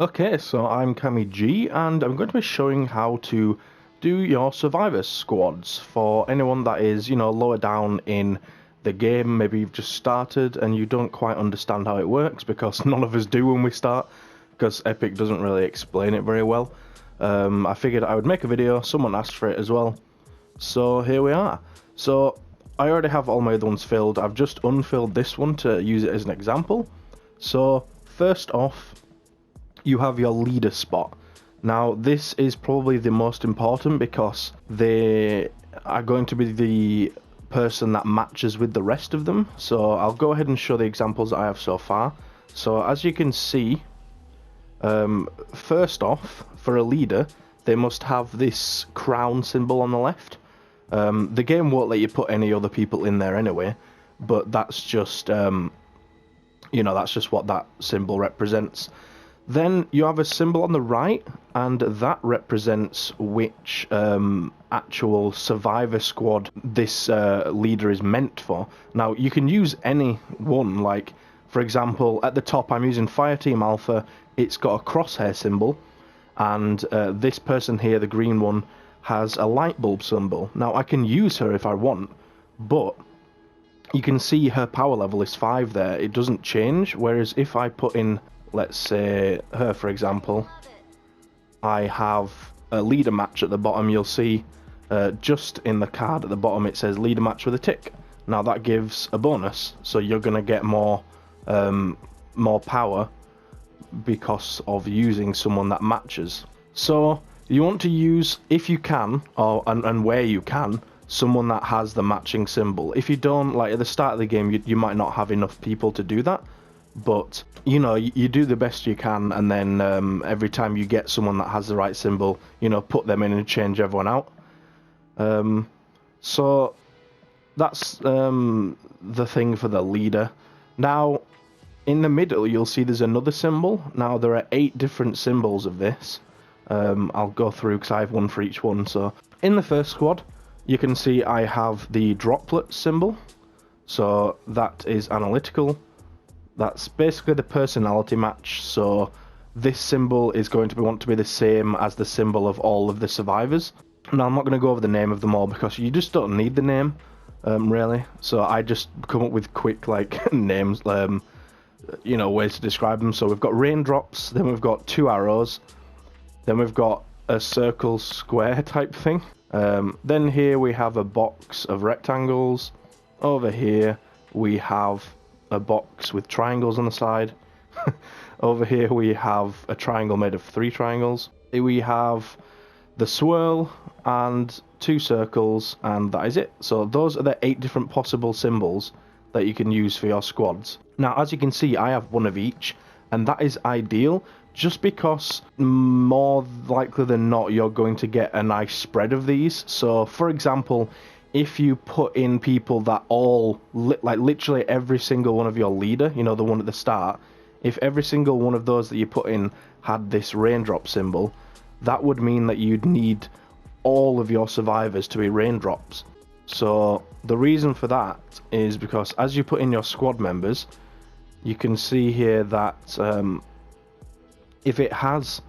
Okay, so I'm CammyG, and I'm going to be showing how to do your survivor squads for anyone that is, lower down in the game. Maybe you've just started and you don't quite understand how it works, because none of us do when we start, because Epic doesn't really explain it very well. I figured I would make a video, someone asked for it as well, so here we are. So I already have all my other ones filled. I've just unfilled this one to use it as an example. So first off, you have your leader spot. Now this is probably the most important, because they are going to be the person that matches with the rest of them. So I'll go ahead and show the examples that I have so far. So as you can see, first off, for a leader, they must have this crown symbol on the left. The game won't let you put any other people in there anyway, but that's just that's just what that symbol represents. Then you have a symbol on the right, and that represents which actual survivor squad this leader is meant for. Now, you can use any one, like, for example, at the top I'm using Fireteam Alpha. It's got a crosshair symbol, and this person here, the green one, has a light bulb symbol. Now, I can use her if I want, but you can see her power level is 5 there. It doesn't change, whereas if I put in, let's say, her for example, I have a leader match at the bottom. You'll see just in the card at the bottom it says leader match with a tick. Now that gives a bonus, so you're going to get more power because of using someone that matches. So you want to use, if you can, and where you can, someone that has the matching symbol. If you don't, like at the start of the game, you might not have enough people to do that. But, you do the best you can, and then every time you get someone that has the right symbol, put them in and change everyone out. So that's the thing for the leader. Now, in the middle, you'll see there's another symbol. Now, there are 8 different symbols of this. I'll go through because I have one for each one. So, in the first squad, you can see I have the droplet symbol. So, that is analytical. That's basically the personality match, so this symbol is going to want to be the same as the symbol of all of the survivors. Now, I'm not going to go over the name of them all, because you just don't need the name, really. So I just come up with quick, names, ways to describe them. So we've got raindrops, then we've got 2 arrows, then we've got a circle square type thing. Then here we have a box of rectangles. Over here we have a box with triangles on the side. Over here we have a triangle made of 3 triangles. Here we have the swirl and 2 circles, and that is it. So those are the 8 different possible symbols that you can use for your squads. Now, as you can see, I have one of each, and that is ideal, just because more likely than not you're going to get a nice spread of these. So for example, if you put in people that all, literally every single one of your leader, the one at the start, if every single one of those that you put in had this raindrop symbol, that would mean that you'd need all of your survivors to be raindrops. So the reason for that is because as you put in your squad members, you can see here that if it has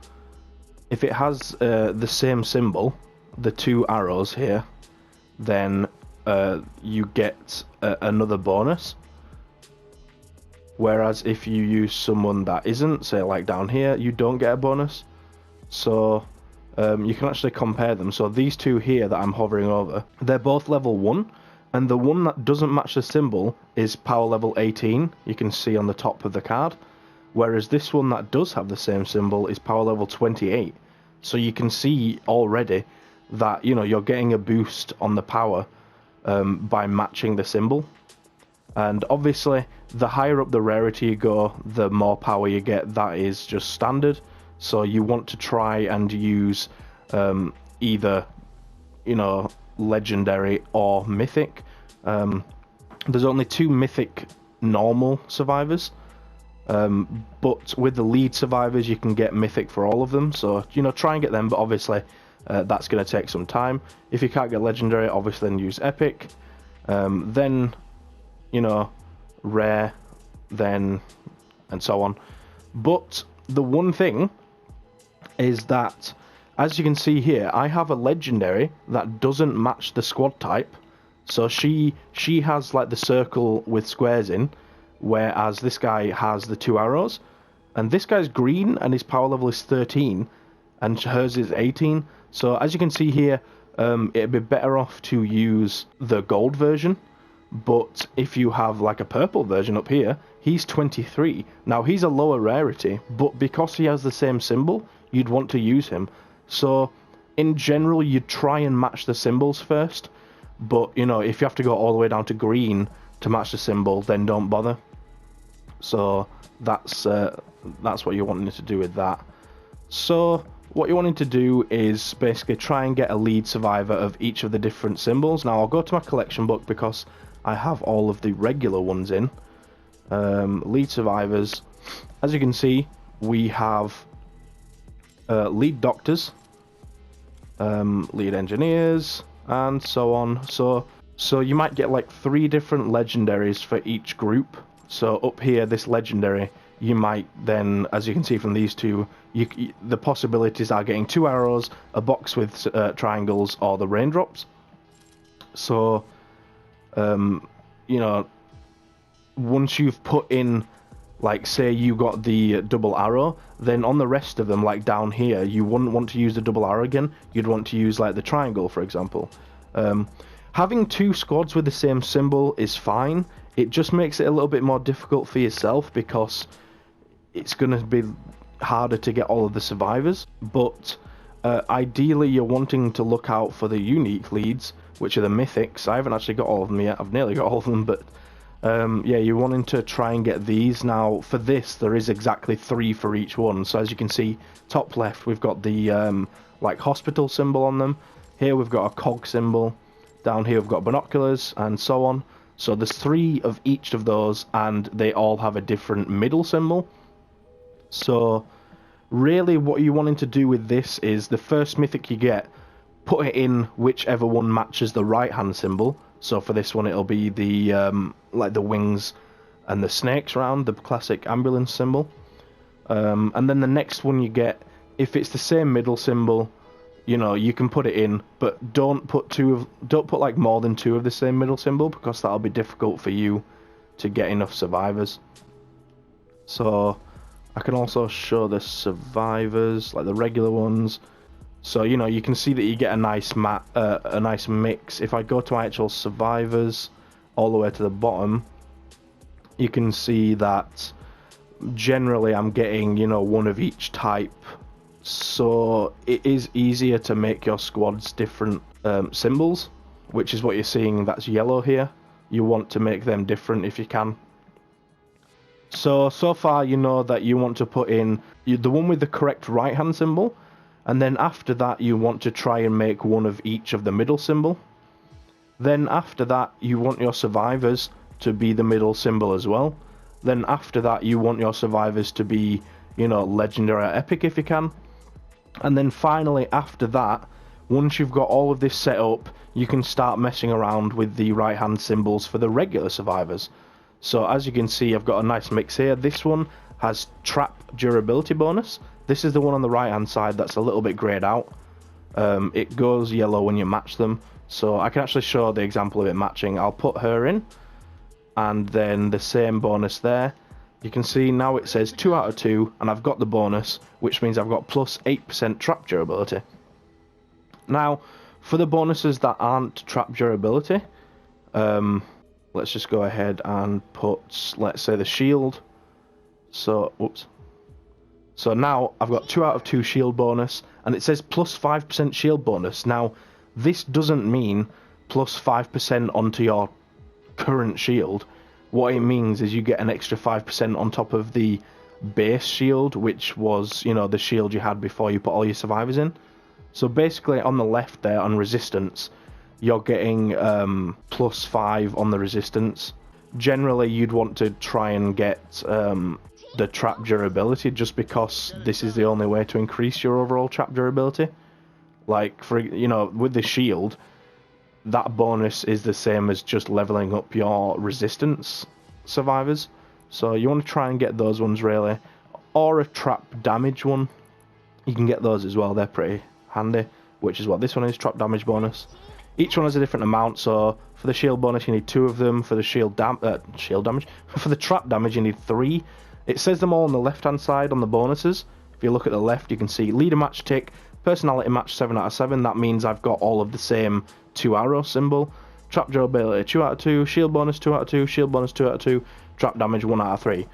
the same symbol, the 2 arrows here, then you get another bonus. Whereas if you use someone that isn't, say like down here, you don't get a bonus. So you can actually compare them. So these 2 here that I'm hovering over, they're both level 1, and the one that doesn't match the symbol is power level 18, you can see on the top of the card. Whereas this one that does have the same symbol is power level 28. So you can see already that you're getting a boost on the power by matching the symbol. And obviously the higher up the rarity you go, the more power you get. That is just standard. So you want to try and use either legendary or mythic. There's only 2 mythic normal survivors, but with the lead survivors you can get mythic for all of them. So try and get them, but obviously that's going to take some time. If you can't get legendary, obviously then use epic, then rare, then and so on. But the one thing is that, as you can see here, I have a legendary that doesn't match the squad type. So she has like the circle with squares in, whereas this guy has the 2 arrows. And this guy's green and his power level is 13 and hers is 18. So as you can see here, it'd be better off to use the gold version. But if you have like a purple version up here, he's 23. Now he's a lower rarity, but because he has the same symbol, you'd want to use him. So in general, you'd try and match the symbols first. But, you know, if you have to go all the way down to green to match the symbol, then don't bother. So that's what you're wanting to do with that. So what you're wanting to do is basically try and get a lead survivor of each of the different symbols. Now I'll go to my collection book because I have all of the regular ones in. Lead survivors. As you can see, we have lead doctors, lead engineers, and so on. So you might get like 3 different legendaries for each group. So up here, this legendary, you might then, as you can see from these two, the possibilities are getting 2 arrows, a box with triangles, or the raindrops. So, you know, once you've put in, like, say you got the double arrow, then on the rest of them, like down here, you wouldn't want to use the double arrow again. You'd want to use, like, the triangle, for example. Having 2 squads with the same symbol is fine. It just makes it a little bit more difficult for yourself because it's going to be harder to get all of the survivors. But ideally, you're wanting to look out for the unique leads, which are the mythics. I haven't actually got all of them yet. I've nearly got all of them, but yeah, you're wanting to try and get these. Now, for this, there is exactly 3 for each one. So as you can see, top left, we've got the like hospital symbol on them. Here we've got a cog symbol. Down here we've got binoculars, and so on. So there's 3 of each of those, and they all have a different middle symbol. So really what you're wanting to do with this is the first mythic you get, put it in whichever one matches the right hand symbol. So for this one it'll be the like the wings and the snakes round, the classic ambulance symbol. And then the next one you get, if it's the same middle symbol, you know, you can put it in, but don't put like more than 2 of the same middle symbol, because that'll be difficult for you to get enough survivors. So I can also show the survivors, like the regular ones. So, you know, you can see that you get a nice mix. If I go to my actual survivors all the way to the bottom, you can see that generally I'm getting, you know, 1 of each type. So it is easier to make your squads different symbols, which is what you're seeing, that's yellow here. You want to make them different if you can. So far you know that you want to put in the one with the correct right hand symbol, and then after that you want to try and make 1 of each of the middle symbol. Then after that you want your survivors to be the middle symbol as well. Then after that you want your survivors to be, you know, legendary or epic if you can. And then finally after that, once you've got all of this set up, you can start messing around with the right hand symbols for the regular survivors. So as you can see, I've got a nice mix here. This one has trap durability bonus. This is the one on the right hand side that's a little bit greyed out. It goes yellow when you match them, so I can actually show the example of it matching. I'll put her in, and then the same bonus there. You can see now it says 2 out of 2, and I've got the bonus, which means I've got plus 8% trap durability. Now, for the bonuses that aren't trap durability, let's just go ahead and put, let's say, the shield. So, whoops. So now I've got 2 out of 2 shield bonus, and it says plus 5% shield bonus. Now, this doesn't mean plus 5% onto your current shield. What it means is you get an extra 5% on top of the base shield, which was, you know, the shield you had before you put all your survivors in. So basically on the left there on resistance, you're getting plus 5 on the resistance. Generally you'd want to try and get the trap durability, just because this is the only way to increase your overall trap durability. Like, for, you know, with the shield, that bonus is the same as just leveling up your resistance survivors. So you want to try and get those ones really. or a trap damage one. You can get those as well, they're pretty handy, which is what this one is, trap damage bonus. Each one has a different amount, so for the shield bonus you need 2 of them, for the shield damage, for the trap damage you need 3. It says them all on the left hand side on the bonuses. If you look at the left you can see leader match tick, personality match 7 out of 7, that means I've got all of the same 2 arrow symbol. Trap durability 2 out of 2, shield bonus 2 out of 2, shield bonus 2 out of 2, trap damage 1 out of 3.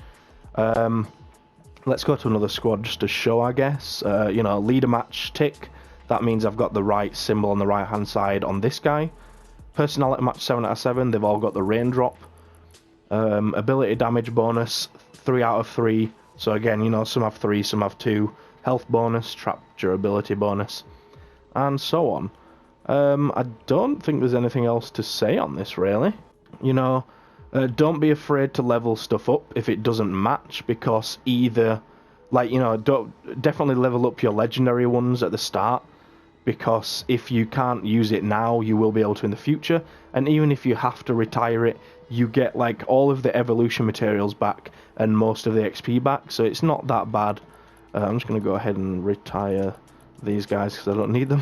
Let's go to another squad just to show, I guess. You know, leader match tick, that means I've got the right symbol on the right hand side on this guy. Personality match 7 out of 7, they've all got the raindrop. Ability damage bonus 3 out of 3, so again, you know, some have 3, some have 2. Health bonus, trap durability bonus, and so on. I don't think there's anything else to say on this, really. You know, don't be afraid to level stuff up if it doesn't match, because either, like, you know, definitely level up your legendary ones at the start, because if you can't use it now, you will be able to in the future, and even if you have to retire it, you get, like, all of the evolution materials back and most of the XP back, so it's not that bad. I'm just going to go ahead and retire these guys because I don't need them.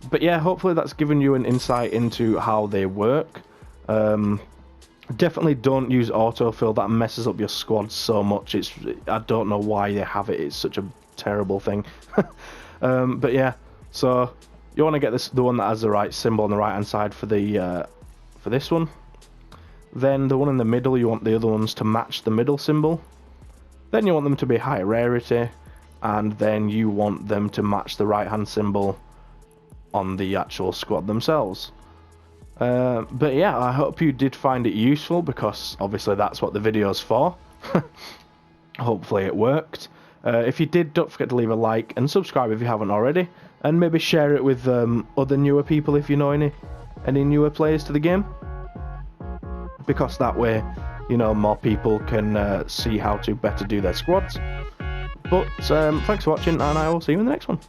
But yeah, hopefully that's given you an insight into how they work. Definitely don't use autofill, that messes up your squad so much. I don't know why they have it, it's such a terrible thing. But yeah, so you want to get the one that has the right symbol on the right hand side for the for this one. Then the one in the middle, you want the other ones to match the middle symbol. Then you want them to be high rarity, and then you want them to match the right hand symbol on the actual squad themselves. But yeah, I hope you did find it useful, because obviously that's what the video's for. Hopefully it worked. If you did, don't forget to leave a like and subscribe if you haven't already, and maybe share it with other newer people if you know any newer players to the game, because that way, you know, more people can see how to better do their squads. But thanks for watching, and I will see you in the next one.